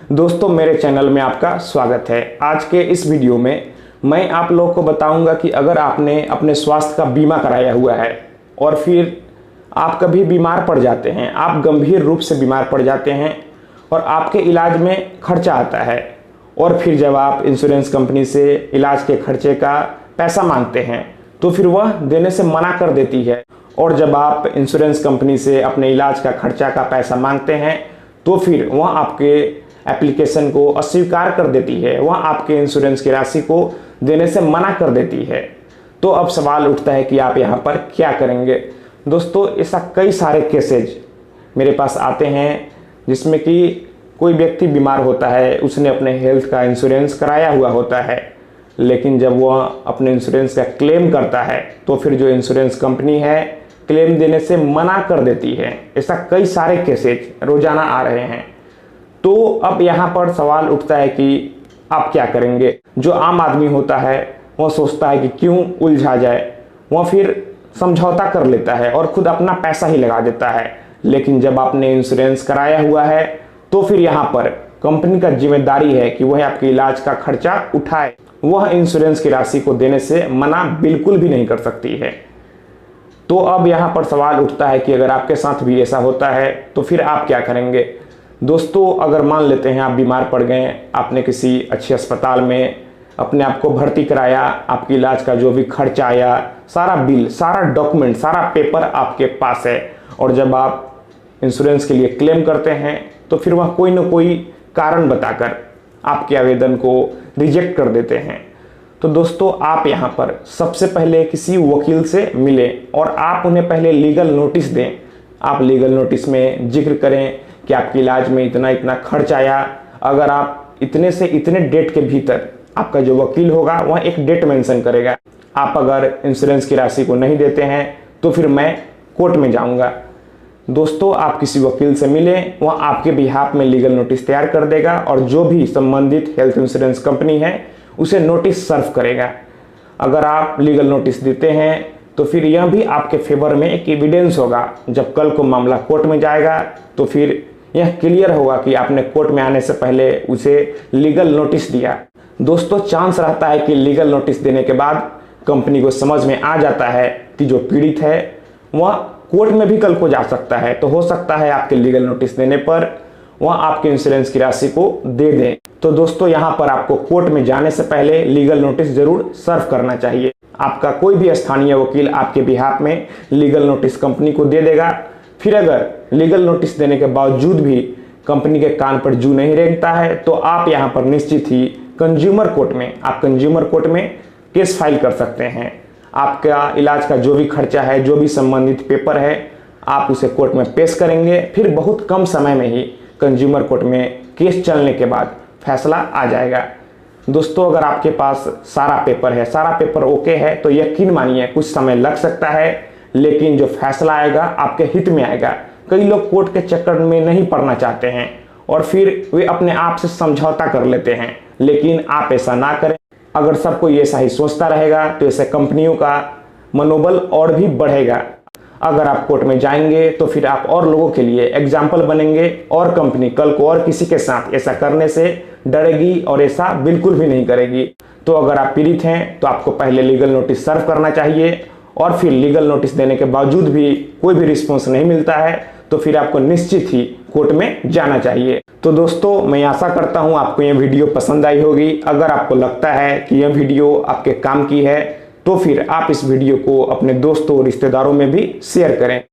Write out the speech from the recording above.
दोस्तों, मेरे चैनल में आपका स्वागत है। आज के इस वीडियो में मैं आप लोगों को बताऊंगा कि अगर आपने अपने स्वास्थ्य का बीमा कराया हुआ है और फिर आप कभी बीमार पड़ जाते हैं, आप गंभीर रूप से बीमार पड़ जाते हैं और आपके इलाज में खर्चा आता है, और फिर जब आप इंश्योरेंस कंपनी से इलाज के खर्चे का पैसा मांगते हैं तो फिर वह देने से मना कर देती है। और जब आप इंश्योरेंस कंपनी से अपने इलाज का खर्चा का पैसा मांगते हैं तो फिर वह आपके एप्लीकेशन को अस्वीकार कर देती है, वह आपके इंश्योरेंस की राशि को देने से मना कर देती है। तो अब सवाल उठता है कि आप यहाँ पर क्या करेंगे। दोस्तों, ऐसा कई सारे केसेज मेरे पास आते हैं जिसमें कि कोई व्यक्ति बीमार होता है, उसने अपने हेल्थ का इंश्योरेंस कराया हुआ होता है, लेकिन जब वह अपने इंश्योरेंस का क्लेम करता है तो फिर जो इंश्योरेंस कंपनी है क्लेम देने से मना कर देती है। ऐसा कई सारे केसेज रोजाना आ रहे हैं। तो अब यहाँ पर सवाल उठता है कि आप क्या करेंगे। जो आम आदमी होता है वह सोचता है कि क्यों उलझा जाए, वह फिर समझौता कर लेता है और खुद अपना पैसा ही लगा देता है। लेकिन जब आपने इंश्योरेंस कराया हुआ है तो फिर यहाँ पर कंपनी का जिम्मेदारी है कि वह आपके इलाज का खर्चा उठाए। वह इंश्योरेंस की राशि को देने से मना बिल्कुल भी नहीं कर सकती है। तो अब यहाँ पर सवाल उठता है कि अगर आपके साथ भी ऐसा होता है तो फिर आप क्या करेंगे। दोस्तों, अगर मान लेते हैं आप बीमार पड़ गए, आपने किसी अच्छे अस्पताल में अपने आप को भर्ती कराया, आपके इलाज का जो भी खर्चा आया, सारा बिल, सारा डॉक्यूमेंट, सारा पेपर आपके पास है, और जब आप इंश्योरेंस के लिए क्लेम करते हैं तो फिर वह कोई ना कोई कारण बताकर आपके आवेदन को रिजेक्ट कर देते हैं। तो दोस्तों, आप यहाँ पर सबसे पहले किसी वकील से मिलें और आप उन्हें पहले लीगल नोटिस दें। आप लीगल नोटिस में जिक्र करें कि आपके इलाज में इतना इतना खर्च आया। अगर आप इतने से इतने डेट के भीतर, आपका जो वकील होगा वह एक डेट मेंशन करेगा, आप अगर इंश्योरेंस की राशि को नहीं देते हैं तो फिर मैं कोर्ट में जाऊंगा। दोस्तों, आप किसी वकील से मिलें, वह आपके बिहाफ में लीगल नोटिस तैयार कर देगा और जो भी संबंधित हेल्थ इंश्योरेंस कंपनी है उसे नोटिस सर्व करेगा। अगर आप लीगल नोटिस देते हैं तो फिर यह भी आपके फेवर में एक एविडेंस होगा। जब कल को मामला कोर्ट में जाएगा तो फिर यह क्लियर होगा कि आपने कोर्ट में आने से पहले उसे लीगल नोटिस दिया। दोस्तों, चांस रहता है कि लीगल नोटिस देने के बाद कंपनी को समझ में आ जाता है कि जो पीड़ित है वह कोर्ट में भी कल को जा सकता है। तो हो सकता है आपके लीगल नोटिस देने पर वह आपके इंश्योरेंस की राशि को दे दें। तो दोस्तों, यहाँ पर आपको कोर्ट में जाने से पहले लीगल नोटिस जरूर सर्व करना चाहिए। आपका कोई भी स्थानीय वकील आपके बिहाफ में लीगल नोटिस कंपनी को दे देगा। फिर अगर लीगल नोटिस देने के बावजूद भी कंपनी के कान पर जू नहीं रेंगता है तो आप यहाँ पर निश्चित ही कंज्यूमर कोर्ट में केस फाइल कर सकते हैं। आपका इलाज का जो भी खर्चा है, जो भी संबंधित पेपर है, आप उसे कोर्ट में पेश करेंगे। फिर बहुत कम समय में ही कंज्यूमर कोर्ट में केस चलने के बाद फैसला आ जाएगा। दोस्तों, अगर आपके पास सारा पेपर ओके है तो यकीन मानिए कुछ समय लग सकता है, लेकिन जो फैसला आएगा आपके हित में आएगा। कई लोग कोर्ट के चक्कर में नहीं पड़ना चाहते हैं और फिर वे अपने आप से समझौता कर लेते हैं, लेकिन आप ऐसा ना करें। अगर सब कोई ऐसा ही सोचता रहेगा तो ऐसे कंपनियों का मनोबल और भी बढ़ेगा। अगर आप कोर्ट में जाएंगे तो फिर आप और लोगों के लिए एग्जाम्पल बनेंगे और कंपनी कल को और किसी के साथ ऐसा करने से डरेगी और ऐसा बिल्कुल भी नहीं करेगी। तो अगर आप पीड़ित हैं तो आपको पहले लीगल नोटिस सर्व करना चाहिए, और फिर लीगल नोटिस देने के बावजूद भी कोई भी रिस्पॉन्स नहीं मिलता है तो फिर आपको निश्चित ही कोर्ट में जाना चाहिए। तो दोस्तों, मैं आशा करता हूं आपको यह वीडियो पसंद आई होगी। अगर आपको लगता है कि यह वीडियो आपके काम की है तो फिर आप इस वीडियो को अपने दोस्तों और रिश्तेदारों में भी शेयर करें।